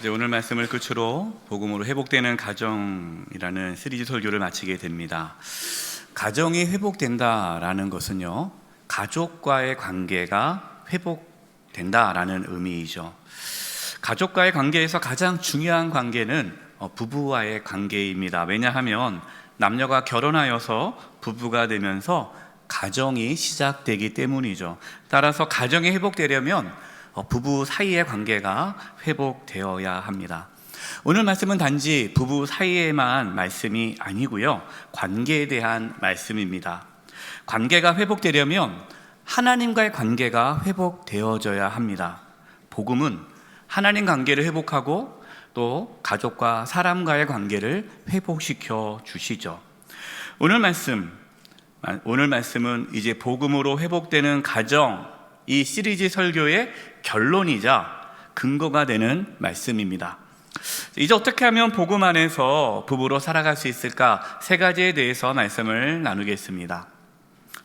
이제 오늘 말씀을 끝으로 복음으로 회복되는 가정이라는 시리즈 설교를 마치게 됩니다. 가정이 회복된다라는 것은요, 가족과의 관계가 회복된다라는 의미이죠. 가족과의 관계에서 가장 중요한 관계는 부부와의 관계입니다. 왜냐하면 남녀가 결혼하여서 부부가 되면서 가정이 시작되기 때문이죠. 따라서 가정이 회복되려면 부부 사이의 관계가 회복되어야 합니다. 오늘 말씀은 단지 부부 사이에만 말씀이 아니고요, 관계에 대한 말씀입니다. 관계가 회복되려면 하나님과의 관계가 회복되어져야 합니다. 복음은 하나님 관계를 회복하고 또 가족과 사람과의 관계를 회복시켜 주시죠. 오늘 말씀은 이제 복음으로 회복되는 가정, 이 시리즈 설교의 결론이자 근거가 되는 말씀입니다. 이제 어떻게 하면 복음 안에서 부부로 살아갈 수 있을까? 세 가지에 대해서 말씀을 나누겠습니다.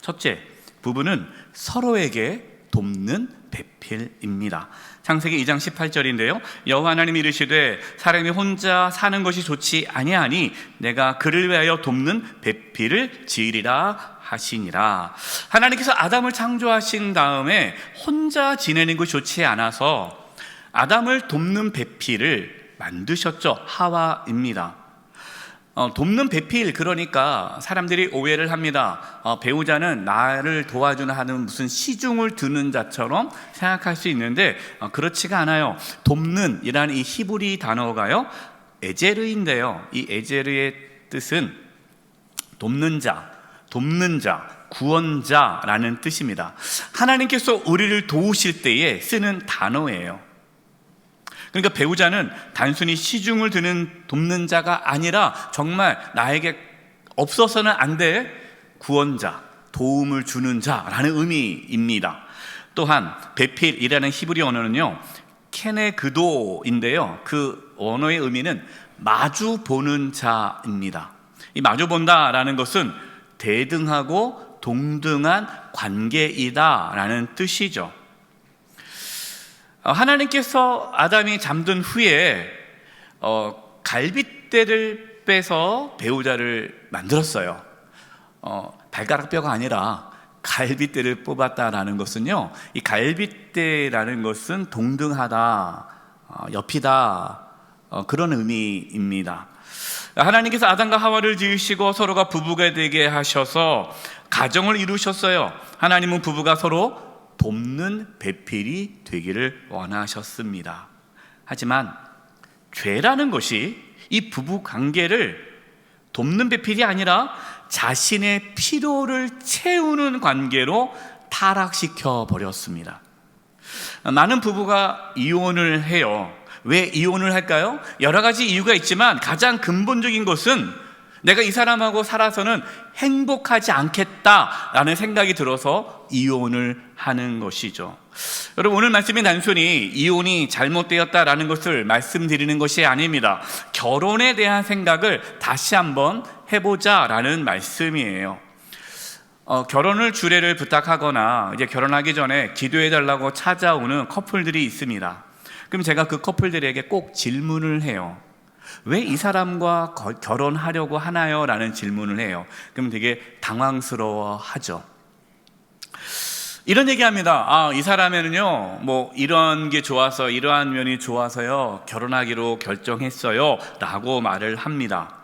첫째, 부부는 서로에게 돕는 배필입니다. 창세기 2장 18절인데요. 여호와 하나님이 이르시되 사람이 혼자 사는 것이 좋지 아니하니 내가 그를 위하여 돕는 배필을 지으리라 하시니라. 하나님께서 아담을 창조하신 다음에 혼자 지내는 것이 좋지 않아서 아담을 돕는 배필을 만드셨죠. 하와입니다. 돕는 배필, 그러니까 사람들이 오해를 합니다. 배우자는 나를 도와주는 하는 무슨 시중을 드는 자처럼 생각할 수 있는데 그렇지가 않아요. 돕는 이라는 이 히브리 단어가요, 에제르인데요, 이 에제르의 뜻은 돕는 자, 구원자라는 뜻입니다. 하나님께서 우리를 도우실 때에 쓰는 단어예요. 그러니까 배우자는 단순히 시중을 드는 돕는 자가 아니라 정말 나에게 없어서는 안 될 구원자, 도움을 주는 자라는 의미입니다. 또한 배필이라는 히브리 언어는요, 케네그도인데요, 그 언어의 의미는 마주 보는 자입니다. 이 마주 본다라는 것은 대등하고 동등한 관계이다라는 뜻이죠. 하나님께서 아담이 잠든 후에 갈빗대를 빼서 배우자를 만들었어요. 발가락뼈가 아니라 갈빗대를 뽑았다라는 것은요, 이 갈빗대라는 것은 동등하다, 옆이다, 그런 의미입니다. 하나님께서 아담과 하와를 지으시고 서로가 부부가 되게 하셔서 가정을 이루셨어요. 하나님은 부부가 서로 돕는 배필이 되기를 원하셨습니다. 하지만 죄라는 것이 이 부부 관계를 돕는 배필이 아니라 자신의 필요를 채우는 관계로 타락시켜 버렸습니다. 많은 부부가 이혼을 해요. 왜 이혼을 할까요? 여러 가지 이유가 있지만 가장 근본적인 것은 내가 이 사람하고 살아서는 행복하지 않겠다라는 생각이 들어서 이혼을 하는 것이죠. 여러분, 오늘 말씀이 단순히 이혼이 잘못되었다라는 것을 말씀드리는 것이 아닙니다. 결혼에 대한 생각을 다시 한번 해보자라는 말씀이에요. 결혼을 주례를 부탁하거나 이제 결혼하기 전에 기도해달라고 찾아오는 커플들이 있습니다. 그럼 제가 그 커플들에게 꼭 질문을 해요. 왜 이 사람과 결혼하려고 하나요? 라는 질문을 해요. 그럼 되게 당황스러워 하죠. 이런 얘기합니다. 이 사람에는요, 뭐 이런 게 좋아서, 이러한 면이 좋아서요, 결혼하기로 결정했어요 라고 말을 합니다.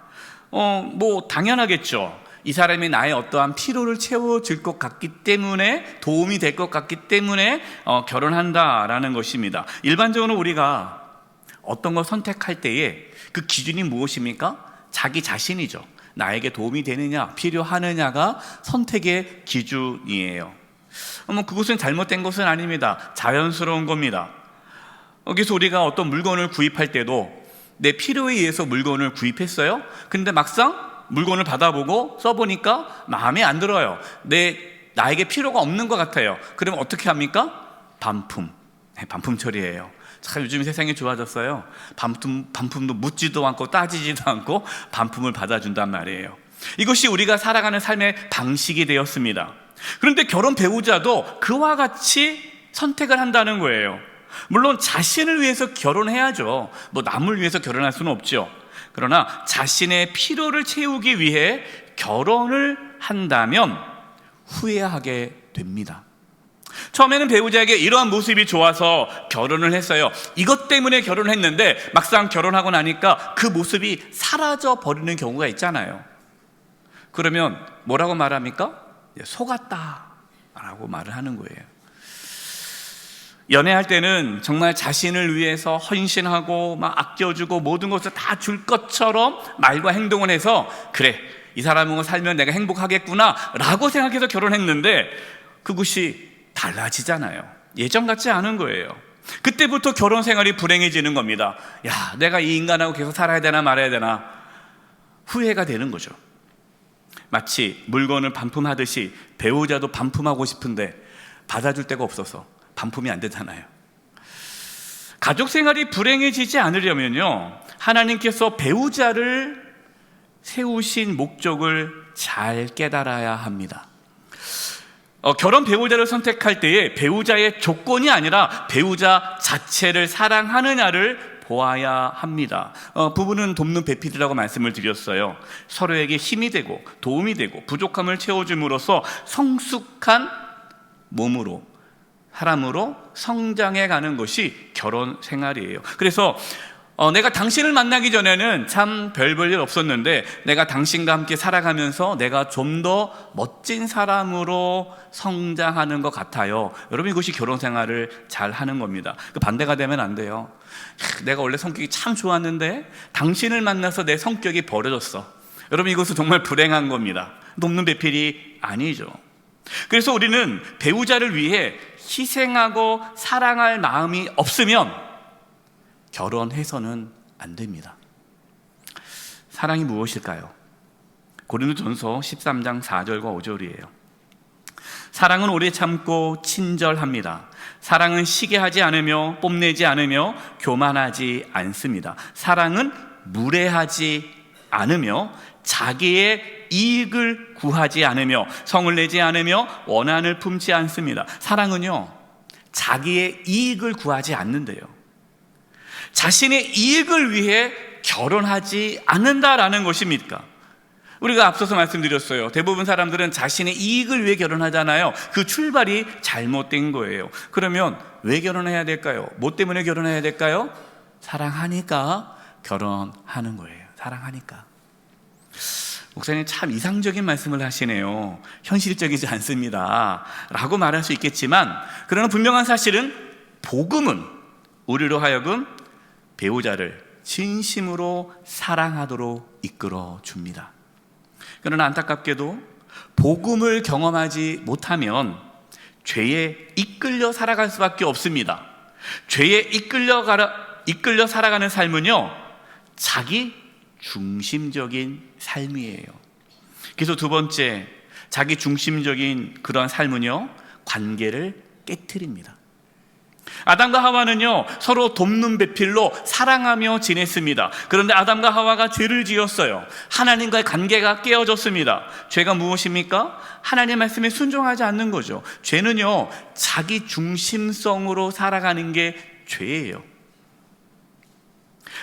뭐 당연하겠죠. 이 사람이 나의 어떠한 필요를 채워줄 것 같기 때문에, 도움이 될 것 같기 때문에 결혼한다라는 것입니다. 일반적으로 우리가 어떤 걸 선택할 때에 그 기준이 무엇입니까? 자기 자신이죠. 나에게 도움이 되느냐, 필요하느냐가 선택의 기준이에요. 그것은 잘못된 것은 아닙니다. 자연스러운 겁니다. 그래서 우리가 어떤 물건을 구입할 때도 내 필요에 의해서 물건을 구입했어요. 근데 막상 물건을 받아보고 써보니까 마음에 안 들어요. 나에게 필요가 없는 것 같아요. 그러면 어떻게 합니까? 반품 처리해요. 참 요즘 세상이 좋아졌어요. 반품도 묻지도 않고 따지지도 않고 반품을 받아준단 말이에요. 이것이 우리가 살아가는 삶의 방식이 되었습니다. 그런데 결혼 배우자도 그와 같이 선택을 한다는 거예요. 물론 자신을 위해서 결혼해야죠. 뭐 남을 위해서 결혼할 수는 없죠. 그러나 자신의 필요를 채우기 위해 결혼을 한다면 후회하게 됩니다. 처음에는 배우자에게 이러한 모습이 좋아서 결혼을 했어요. 이것 때문에 결혼했는데 막상 결혼하고 나니까 그 모습이 사라져 버리는 경우가 있잖아요. 그러면 뭐라고 말합니까? 속았다 라고 말을 하는 거예요. 연애할 때는 정말 자신을 위해서 헌신하고 막 아껴주고 모든 것을 다 줄 것처럼 말과 행동을 해서 그래, 이 사람하고 살면 내가 행복하겠구나 라고 생각해서 결혼했는데 그것이 달라지잖아요. 예전 같지 않은 거예요. 그때부터 결혼 생활이 불행해지는 겁니다. 야, 내가 이 인간하고 계속 살아야 되나 말아야 되나 후회가 되는 거죠. 마치 물건을 반품하듯이 배우자도 반품하고 싶은데 받아줄 데가 없어서 반품이 안 되잖아요. 가족 생활이 불행해지지 않으려면요, 하나님께서 배우자를 세우신 목적을 잘 깨달아야 합니다. 결혼 배우자를 선택할 때에 배우자의 조건이 아니라 배우자 자체를 사랑하느냐를 보아야 합니다. 부부는 돕는 배필이라고 말씀을 드렸어요. 서로에게 힘이 되고 도움이 되고 부족함을 채워줌으로써 성숙한 몸으로, 사람으로 성장해 가는 것이 결혼 생활이에요. 그래서 내가 당신을 만나기 전에는 참 별볼 일 없었는데 내가 당신과 함께 살아가면서 내가 좀 더 멋진 사람으로 성장하는 것 같아요. 여러분, 이것이 결혼 생활을 잘 하는 겁니다. 그 반대가 되면 안 돼요. 내가 원래 성격이 참 좋았는데 당신을 만나서 내 성격이 버려졌어. 여러분, 이것은 정말 불행한 겁니다. 돕는 배필이 아니죠. 그래서 우리는 배우자를 위해 희생하고 사랑할 마음이 없으면 결혼해서는 안 됩니다. 사랑이 무엇일까요? 고린도전서 13장 4절과 5절이에요. 사랑은 오래 참고 친절합니다. 사랑은 시기하지 않으며 뽐내지 않으며 교만하지 않습니다. 사랑은 무례하지 않으며 자기의 이익을 구하지 않으며 성을 내지 않으며 원한을 품지 않습니다. 사랑은요, 자기의 이익을 구하지 않는데요, 자신의 이익을 위해 결혼하지 않는다라는 것입니까? 우리가 앞서서 말씀드렸어요. 대부분 사람들은 자신의 이익을 위해 결혼하잖아요. 그 출발이 잘못된 거예요. 그러면 왜 결혼해야 될까요? 뭐 때문에 결혼해야 될까요? 사랑하니까 결혼하는 거예요. 사랑하니까. 목사님 참 이상적인 말씀을 하시네요. 현실적이지 않습니다 라고 말할 수 있겠지만, 그러나 분명한 사실은 복음은 우리로 하여금 배우자를 진심으로 사랑하도록 이끌어 줍니다. 그러나 안타깝게도 복음을 경험하지 못하면 죄에 이끌려 살아갈 수밖에 없습니다. 죄에 이끌려 살아가는 삶은요, 자기 중심적인 삶이에요. 그래서 두 번째, 자기 중심적인 그런 삶은요, 관계를 깨트립니다. 아담과 하와는요, 서로 돕는 배필로 사랑하며 지냈습니다. 그런데 아담과 하와가 죄를 지었어요. 하나님과의 관계가 깨어졌습니다. 죄가 무엇입니까? 하나님의 말씀에 순종하지 않는 거죠. 죄는요, 자기 중심성으로 살아가는 게 죄예요.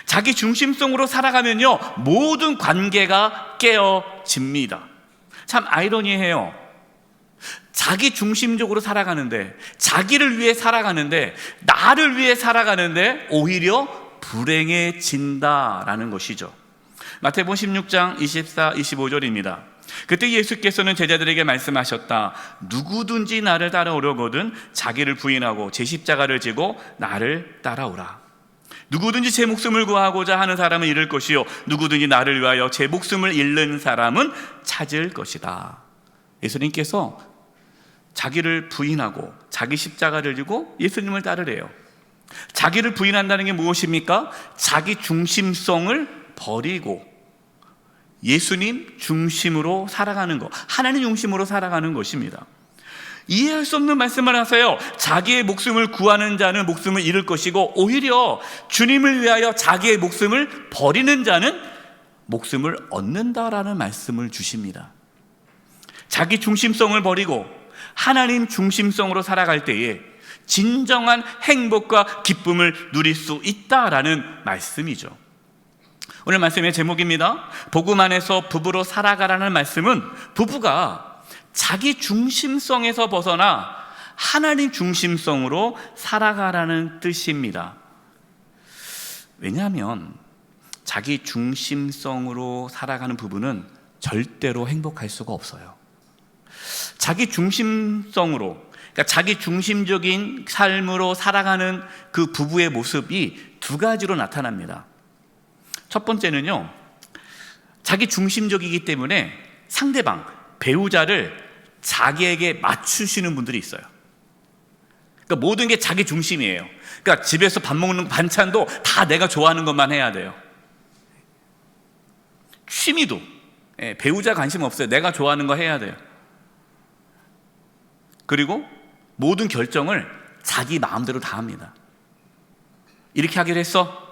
자기 중심성으로 살아가면요, 모든 관계가 깨어집니다. 참 아이러니해요. 자기 중심적으로 살아가는데, 자기를 위해 살아가는데, 나를 위해 살아가는데 오히려 불행해진다라는 것이죠. 마태복음 16장 24, 25절입니다. 그때 예수께서는 제자들에게 말씀하셨다. 누구든지 나를 따라오려거든 자기를 부인하고 제 십자가를 지고 나를 따라오라. 누구든지 제 목숨을 구하고자 하는 사람은 잃을 것이요, 누구든지 나를 위하여 제 목숨을 잃는 사람은 찾을 것이다. 예수님께서 자기를 부인하고 자기 십자가를 지고 예수님을 따르래요. 자기를 부인한다는 게 무엇입니까? 자기 중심성을 버리고 예수님 중심으로 살아가는 것, 하나님 중심으로 살아가는 것입니다. 이해할 수 없는 말씀을 하세요. 자기의 목숨을 구하는 자는 목숨을 잃을 것이고, 오히려 주님을 위하여 자기의 목숨을 버리는 자는 목숨을 얻는다라는 말씀을 주십니다. 자기 중심성을 버리고 하나님 중심성으로 살아갈 때에 진정한 행복과 기쁨을 누릴 수 있다라는 말씀이죠. 오늘 말씀의 제목입니다. 복음 안에서 부부로 살아가라는 말씀은 부부가 자기 중심성에서 벗어나 하나님 중심성으로 살아가라는 뜻입니다. 왜냐하면 자기 중심성으로 살아가는 부부는 절대로 행복할 수가 없어요. 자기 중심성으로, 그러니까 자기 중심적인 삶으로 살아가는 그 부부의 모습이 두 가지로 나타납니다. 첫 번째는요, 자기 중심적이기 때문에 상대방, 배우자를 자기에게 맞추시는 분들이 있어요. 그러니까 모든 게 자기 중심이에요. 그러니까 집에서 밥 먹는 반찬도 다 내가 좋아하는 것만 해야 돼요. 취미도 배우자 관심 없어요. 내가 좋아하는 거 해야 돼요. 그리고 모든 결정을 자기 마음대로 다 합니다. 이렇게 하기로 했어?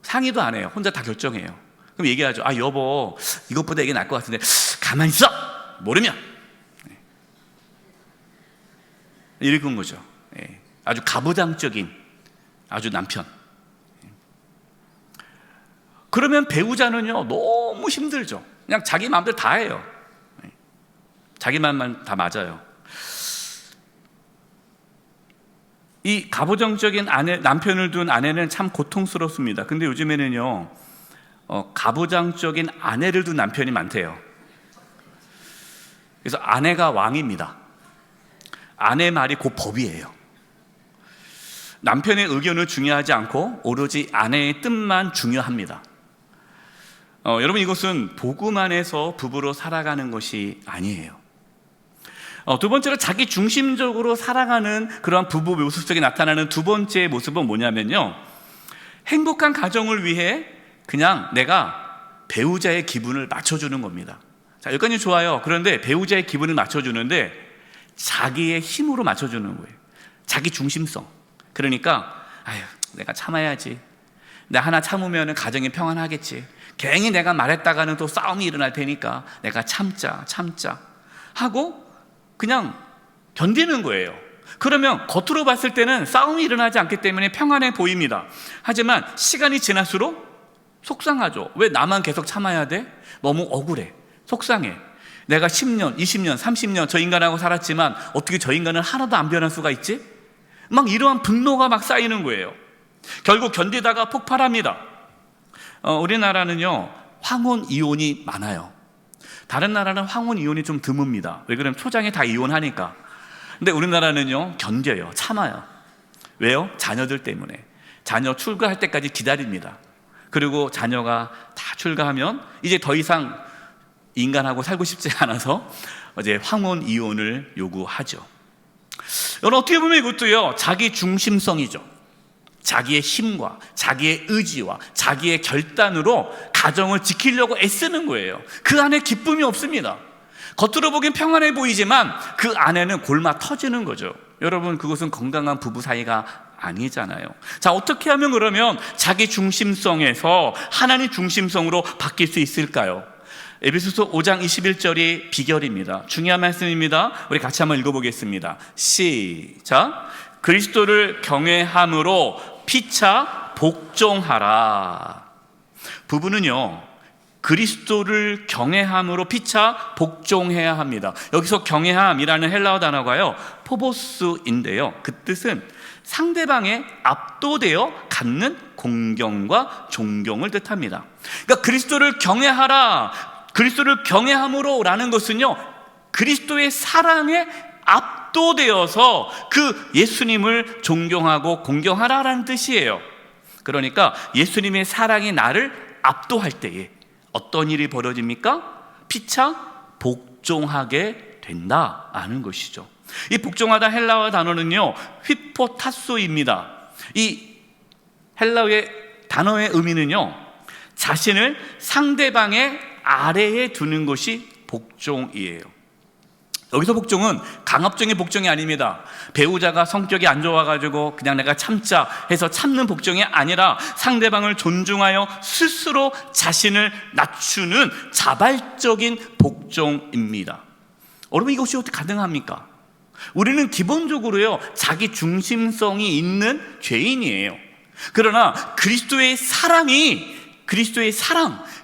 상의도 안 해요. 혼자 다 결정해요. 그럼 얘기하죠. 아, 여보, 이것보다 이게 나을 것 같은데 가만히 있어! 모르면. 이런 거죠. 아주 가부장적인 아주 남편. 그러면 배우자는요, 너무 힘들죠. 그냥 자기 마음대로 다 해요. 자기 마음만 다 맞아요. 이 가부장적인 남편을 둔 아내는 참 고통스럽습니다. 근데 요즘에는요, 가부장적인 아내를 둔 남편이 많대요. 그래서 아내가 왕입니다. 아내 말이 곧 법이에요. 남편의 의견은 중요하지 않고 오로지 아내의 뜻만 중요합니다. 여러분, 이것은 복음 안에서 부부로 살아가는 것이 아니에요. 두 번째로 자기 중심적으로 살아가는 그러한 부부 모습 속에 나타나는 두 번째 모습은 뭐냐면요, 행복한 가정을 위해 그냥 내가 배우자의 기분을 맞춰주는 겁니다. 자, 여기까지 좋아요. 그런데 배우자의 기분을 맞춰주는데 자기의 힘으로 맞춰주는 거예요. 자기 중심성. 그러니까 아유, 내가 참아야지. 내가 하나 참으면 가정이 평안하겠지. 괜히 내가 말했다가는 또 싸움이 일어날 테니까 내가 참자 하고 그냥 견디는 거예요. 그러면 겉으로 봤을 때는 싸움이 일어나지 않기 때문에 평안해 보입니다. 하지만 시간이 지날수록 속상하죠. 왜 나만 계속 참아야 돼? 너무 억울해. 속상해. 내가 10년, 20년, 30년 저 인간하고 살았지만 어떻게 저 인간은 하나도 안 변할 수가 있지? 막 이러한 분노가 막 쌓이는 거예요. 결국 견디다가 폭발합니다. 우리나라는요, 황혼 이혼이 많아요. 다른 나라는 황혼 이혼이 좀 드뭅니다. 왜 그러면 초장에 다 이혼하니까. 근데 우리나라는요, 견뎌요. 참아요. 왜요? 자녀들 때문에. 자녀 출가할 때까지 기다립니다. 그리고 자녀가 다 출가하면 이제 더 이상 인간하고 살고 싶지 않아서 이제 황혼 이혼을 요구하죠. 여러분, 어떻게 보면 이것도요, 자기 중심성이죠. 자기의 힘과 자기의 의지와 자기의 결단으로 가정을 지키려고 애쓰는 거예요. 그 안에 기쁨이 없습니다. 겉으로 보기엔 평안해 보이지만 그 안에는 골마 터지는 거죠. 여러분, 그것은 건강한 부부 사이가 아니잖아요. 자, 어떻게 하면 그러면 자기 중심성에서 하나님 중심성으로 바뀔 수 있을까요? 에베소서 5장 21절이 비결입니다. 중요한 말씀입니다. 우리 같이 한번 읽어보겠습니다. 시작. 그리스도를 경외함으로 피차 복종하라. 부부는요, 그리스도를 경외함으로 피차 복종해야 합니다. 여기서 경외함이라는 헬라어 단어가요, 포보스인데요, 그 뜻은 상대방에 압도되어 갖는 공경과 존경을 뜻합니다. 그러니까 그리스도를 경외하라, 그리스도를 경외함으로 라는 것은요, 그리스도의 사랑에 압도되어서 그 예수님을 존경하고 공경하라라는 뜻이에요. 그러니까 예수님의 사랑이 나를 압도할 때에 어떤 일이 벌어집니까? 피차 복종하게 된다라는 것이죠. 이 복종하다 헬라어 단어는요, 휘포타소입니다. 이 헬라어의 단어의 의미는요, 자신을 상대방의 아래에 두는 것이 복종이에요. 여기서 복종은 강압적인 복종이 아닙니다. 배우자가 성격이 안 좋아가지고 그냥 내가 참자 해서 참는 복종이 아니라 상대방을 존중하여 스스로 자신을 낮추는 자발적인 복종입니다. 여러분, 이것이 어떻게 가능합니까? 우리는 기본적으로요, 자기 중심성이 있는 죄인이에요. 그러나 그리스도의 사랑,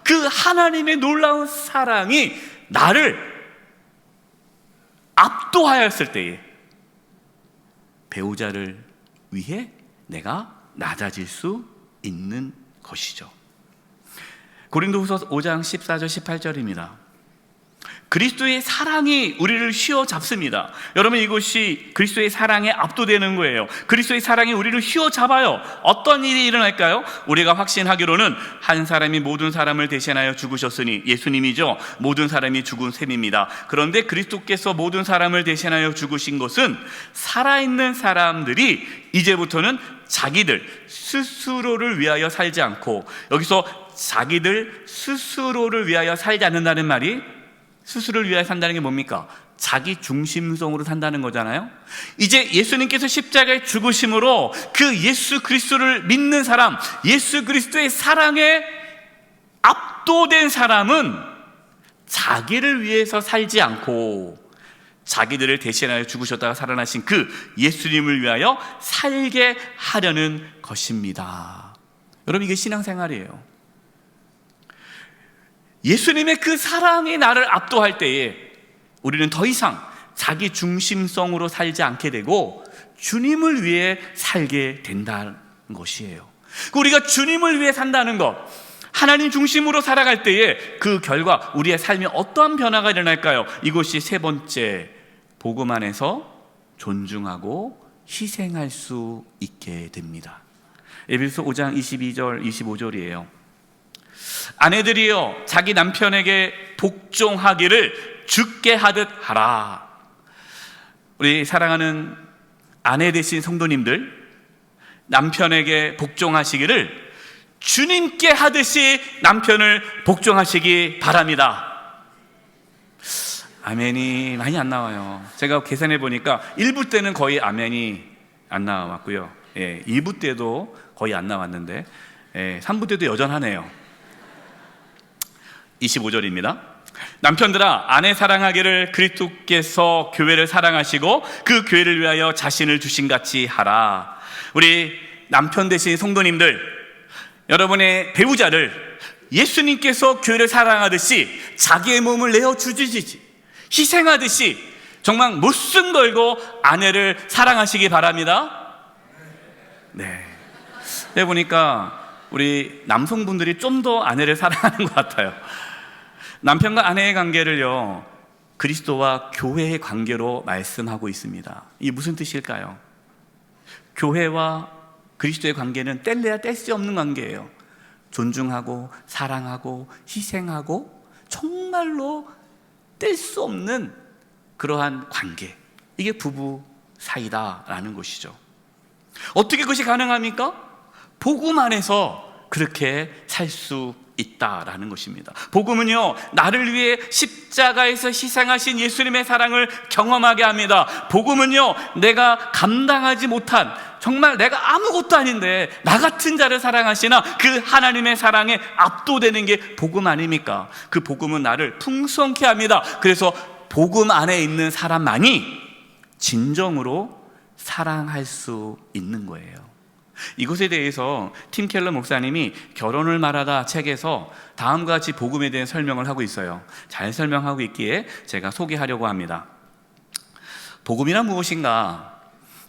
그 하나님의 놀라운 사랑이 나를 압도하였을 때에 배우자를 위해 내가 낮아질 수 있는 것이죠. 고린도후서 5장 14절 18절입니다. 그리스도의 사랑이 우리를 휘어잡습니다. 여러분, 이것이 그리스도의 사랑에 압도되는 거예요. 그리스도의 사랑이 우리를 휘어잡아요. 어떤 일이 일어날까요? 우리가 확신하기로는 한 사람이 모든 사람을 대신하여 죽으셨으니, 예수님이죠. 모든 사람이 죽은 셈입니다. 그런데 그리스도께서 모든 사람을 대신하여 죽으신 것은 살아있는 사람들이 이제부터는 자기들 스스로를 위하여 살지 않고, 여기서 자기들 스스로를 위하여 살지 않는다는 말이, 스스로를 위하여 산다는 게 뭡니까? 자기 중심성으로 산다는 거잖아요. 이제 예수님께서 십자가에 죽으심으로 그 예수 그리스도를 믿는 사람, 예수 그리스도의 사랑에 압도된 사람은 자기를 위해서 살지 않고 자기들을 대신하여 죽으셨다가 살아나신 그 예수님을 위하여 살게 하려는 것입니다. 여러분, 이게 신앙생활이에요. 예수님의 그 사랑이 나를 압도할 때에 우리는 더 이상 자기 중심성으로 살지 않게 되고 주님을 위해 살게 된다는 것이에요. 우리가 주님을 위해 산다는 것, 하나님 중심으로 살아갈 때에 그 결과 우리의 삶에 어떠한 변화가 일어날까요? 이것이 세 번째, 복음 안에서 존중하고 희생할 수 있게 됩니다. 에베소 5장 22절 25절이에요. 아내들이여 자기 남편에게 복종하기를 주께 하듯 하라. 우리 사랑하는 아내 되신 성도님들, 남편에게 복종하시기를 주님께 하듯이 남편을 복종하시기 바랍니다. 아멘이 많이 안 나와요. 제가 계산해 보니까 1부 때는 거의 아멘이 안 나왔고요, 2부 때도 거의 안 나왔는데 3부 때도 여전하네요. 25절입니다. 남편들아, 아내 사랑하기를 그리스도께서 교회를 사랑하시고 그 교회를 위하여 자신을 주신 같이 하라. 우리 남편 되신 성도님들, 여러분의 배우자를 예수님께서 교회를 사랑하듯이 자기의 몸을 내어주듯이 희생하듯이 정말 목숨 걸고 아내를 사랑하시기 바랍니다. 네. 해보니까 우리 남성분들이 좀 더 아내를 사랑하는 것 같아요. 남편과 아내의 관계를요, 그리스도와 교회의 관계로 말씀하고 있습니다. 이게 무슨 뜻일까요? 교회와 그리스도의 관계는 뗄래야 뗄 수 없는 관계예요. 존중하고 사랑하고 희생하고 정말로 뗄 수 없는 그러한 관계, 이게 부부 사이다라는 것이죠. 어떻게 그것이 가능합니까? 복음 안에서 그렇게 살 수 있다라는 것입니다. 복음은요, 나를 위해 십자가에서 희생하신 예수님의 사랑을 경험하게 합니다. 복음은요, 내가 감당하지 못한, 정말 내가 아무것도 아닌데 나 같은 자를 사랑하시나 그 하나님의 사랑에 압도되는 게 복음 아닙니까? 그 복음은 나를 풍성케 합니다. 그래서 복음 안에 있는 사람만이 진정으로 사랑할 수 있는 거예요. 이것에 대해서 팀 켈러 목사님이 결혼을 말하다 책에서 다음과 같이 복음에 대한 설명을 하고 있어요. 잘 설명하고 있기에 제가 소개하려고 합니다. 복음이란 무엇인가?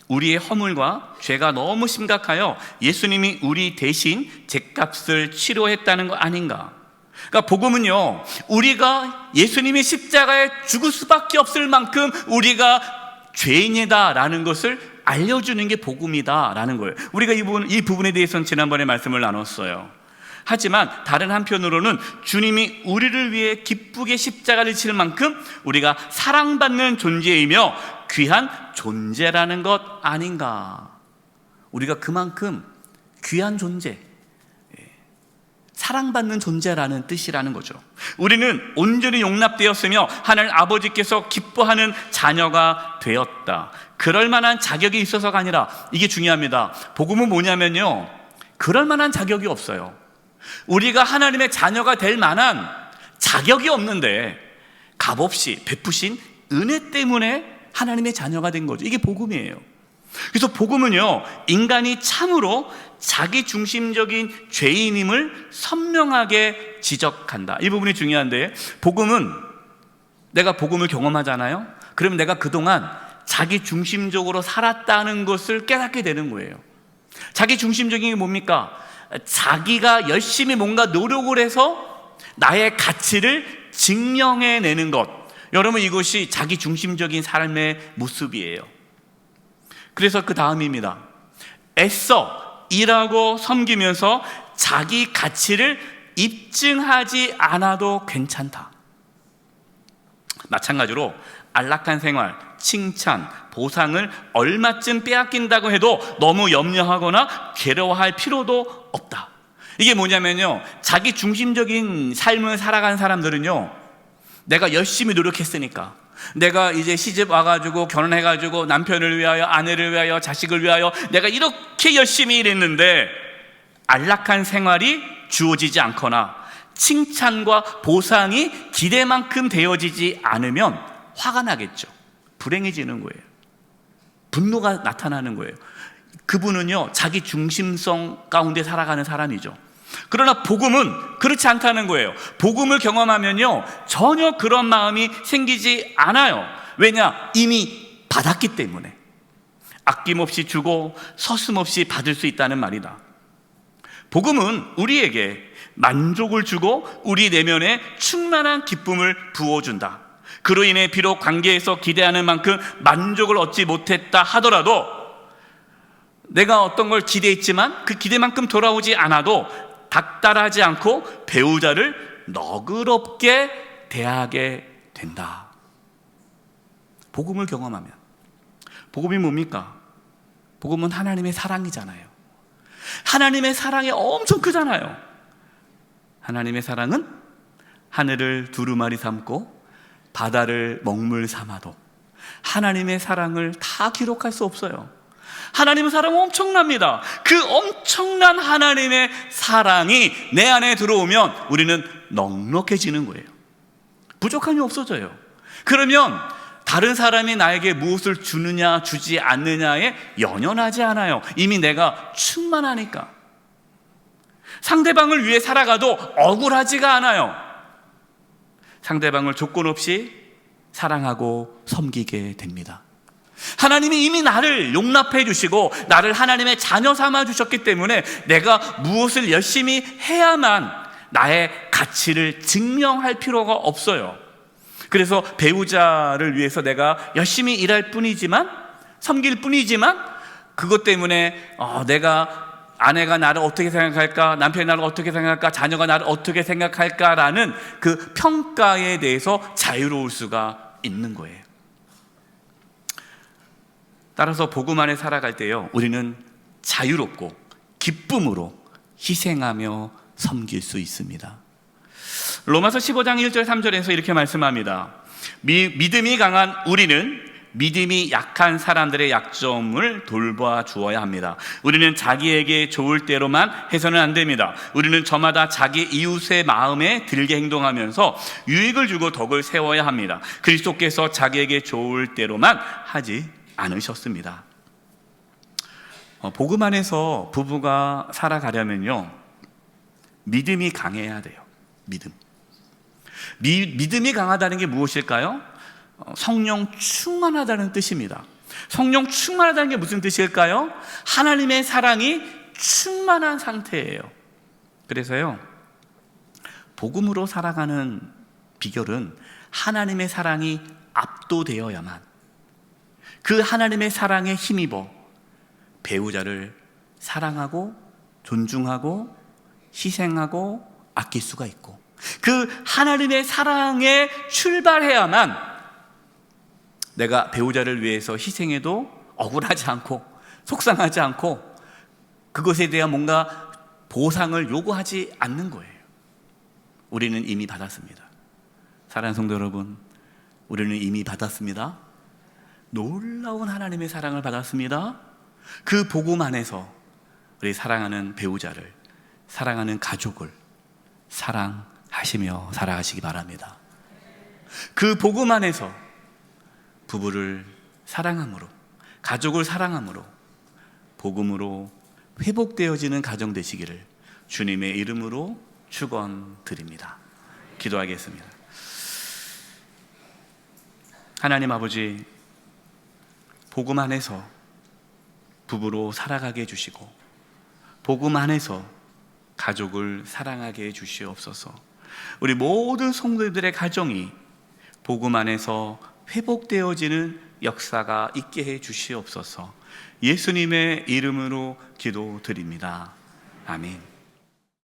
우리의 허물과 죄가 너무 심각하여 예수님이 우리 대신 죄값을 치료했다는 거 아닌가? 그러니까 복음은요, 우리가 예수님이 십자가에 죽을 수밖에 없을 만큼 우리가 죄인이다라는 것을 알려주는 게 복음이다라는 거예요. 우리가 이 부분에 대해서는 지난번에 말씀을 나눴어요. 하지만 다른 한편으로는 주님이 우리를 위해 기쁘게 십자가를 칠 만큼 우리가 사랑받는 존재이며 귀한 존재라는 것 아닌가. 우리가 그만큼 귀한 존재, 사랑받는 존재라는 뜻이라는 거죠. 우리는 온전히 용납되었으며 하나님 아버지께서 기뻐하는 자녀가 되었다. 그럴 만한 자격이 있어서가 아니라, 이게 중요합니다. 복음은 뭐냐면요, 그럴 만한 자격이 없어요. 우리가 하나님의 자녀가 될 만한 자격이 없는데 값없이 베푸신 은혜 때문에 하나님의 자녀가 된 거죠. 이게 복음이에요. 그래서 복음은요, 인간이 참으로 자기 중심적인 죄인임을 선명하게 지적한다. 이 부분이 중요한데, 복음은 내가 복음을 경험하잖아요. 그러면 내가 그동안 자기 중심적으로 살았다는 것을 깨닫게 되는 거예요. 자기 중심적인 게 뭡니까? 자기가 열심히 뭔가 노력을 해서 나의 가치를 증명해내는 것. 여러분, 이것이 자기 중심적인 삶의 모습이에요. 그래서 그 다음입니다. 애써 일하고 섬기면서 자기 가치를 입증하지 않아도 괜찮다. 마찬가지로 안락한 생활, 칭찬, 보상을 얼마쯤 빼앗긴다고 해도 너무 염려하거나 괴로워할 필요도 없다. 이게 뭐냐면요, 자기 중심적인 삶을 살아가는 사람들은요, 내가 열심히 노력했으니까, 내가 이제 시집 와가지고 결혼해가지고 남편을 위하여, 아내를 위하여, 자식을 위하여 내가 이렇게 열심히 일했는데 안락한 생활이 주어지지 않거나 칭찬과 보상이 기대만큼 되어지지 않으면 화가 나겠죠. 불행해지는 거예요. 분노가 나타나는 거예요. 그분은요, 자기 중심성 가운데 살아가는 사람이죠. 그러나 복음은 그렇지 않다는 거예요. 복음을 경험하면요, 전혀 그런 마음이 생기지 않아요. 왜냐? 이미 받았기 때문에. 아낌없이 주고 서슴없이 받을 수 있다는 말이다. 복음은 우리에게 만족을 주고 우리 내면에 충만한 기쁨을 부어준다. 그로 인해 비록 관계에서 기대하는 만큼 만족을 얻지 못했다 하더라도, 내가 어떤 걸 기대했지만 그 기대만큼 돌아오지 않아도 닥달하지 않고 배우자를 너그럽게 대하게 된다. 복음을 경험하면. 복음이 뭡니까? 복음은 하나님의 사랑이잖아요. 하나님의 사랑이 엄청 크잖아요. 하나님의 사랑은 하늘을 두루마리 삼고 바다를 먹물 삼아도 하나님의 사랑을 다 기록할 수 없어요. 하나님의 사랑은 엄청납니다. 그 엄청난 하나님의 사랑이 내 안에 들어오면 우리는 넉넉해지는 거예요. 부족함이 없어져요. 그러면 다른 사람이 나에게 무엇을 주느냐 주지 않느냐에 연연하지 않아요. 이미 내가 충만하니까. 상대방을 위해 살아가도 억울하지가 않아요. 상대방을 조건 없이 사랑하고 섬기게 됩니다. 하나님이 이미 나를 용납해 주시고 나를 하나님의 자녀 삼아 주셨기 때문에 내가 무엇을 열심히 해야만 나의 가치를 증명할 필요가 없어요. 그래서 배우자를 위해서 내가 열심히 일할 뿐이지만, 섬길 뿐이지만, 그것 때문에 내가 아내가 나를 어떻게 생각할까, 남편이 나를 어떻게 생각할까, 자녀가 나를 어떻게 생각할까라는 그 평가에 대해서 자유로울 수가 있는 거예요. 따라서 복음 안에 살아갈 때요, 우리는 자유롭고 기쁨으로 희생하며 섬길 수 있습니다. 로마서 15장 1절 3절에서 이렇게 말씀합니다. 믿음이 강한 우리는 믿음이 약한 사람들의 약점을 돌봐 주어야 합니다. 우리는 자기에게 좋을 대로만 해서는 안 됩니다. 우리는 저마다 자기 이웃의 마음에 들게 행동하면서 유익을 주고 덕을 세워야 합니다. 그리스도께서 자기에게 좋을 대로만 하지 않으셨습니다. 복음 안에서 부부가 살아가려면요, 믿음이 강해야 돼요. 믿음이 강하다는 게 무엇일까요? 성령 충만하다는 뜻입니다. 성령 충만하다는 게 무슨 뜻일까요? 하나님의 사랑이 충만한 상태예요. 그래서요, 복음으로 살아가는 비결은 하나님의 사랑이 압도되어야만, 그 하나님의 사랑에 힘입어 배우자를 사랑하고 존중하고 희생하고 아낄 수가 있고, 그 하나님의 사랑에 출발해야만 내가 배우자를 위해서 희생해도 억울하지 않고 속상하지 않고 그것에 대한 뭔가 보상을 요구하지 않는 거예요. 우리는 이미 받았습니다. 사랑하는 성도 여러분, 우리는 이미 받았습니다. 놀라운 하나님의 사랑을 받았습니다. 그 복음 안에서 우리 사랑하는 배우자를, 사랑하는 가족을 사랑하시며 살아가시기 바랍니다. 그 복음 안에서 부부를 사랑함으로, 가족을 사랑함으로, 복음으로 회복되어지는 가정 되시기를 주님의 이름으로 축원드립니다. 기도하겠습니다. 하나님 아버지, 복음 안에서 부부로 살아가게 해주시고 복음 안에서 가족을 사랑하게 해주시옵소서. 우리 모든 성도들의 가정이 복음 안에서 회복되어지는 역사가 있게 해 주시옵소서. 예수님의 이름으로 기도드립니다. 아멘.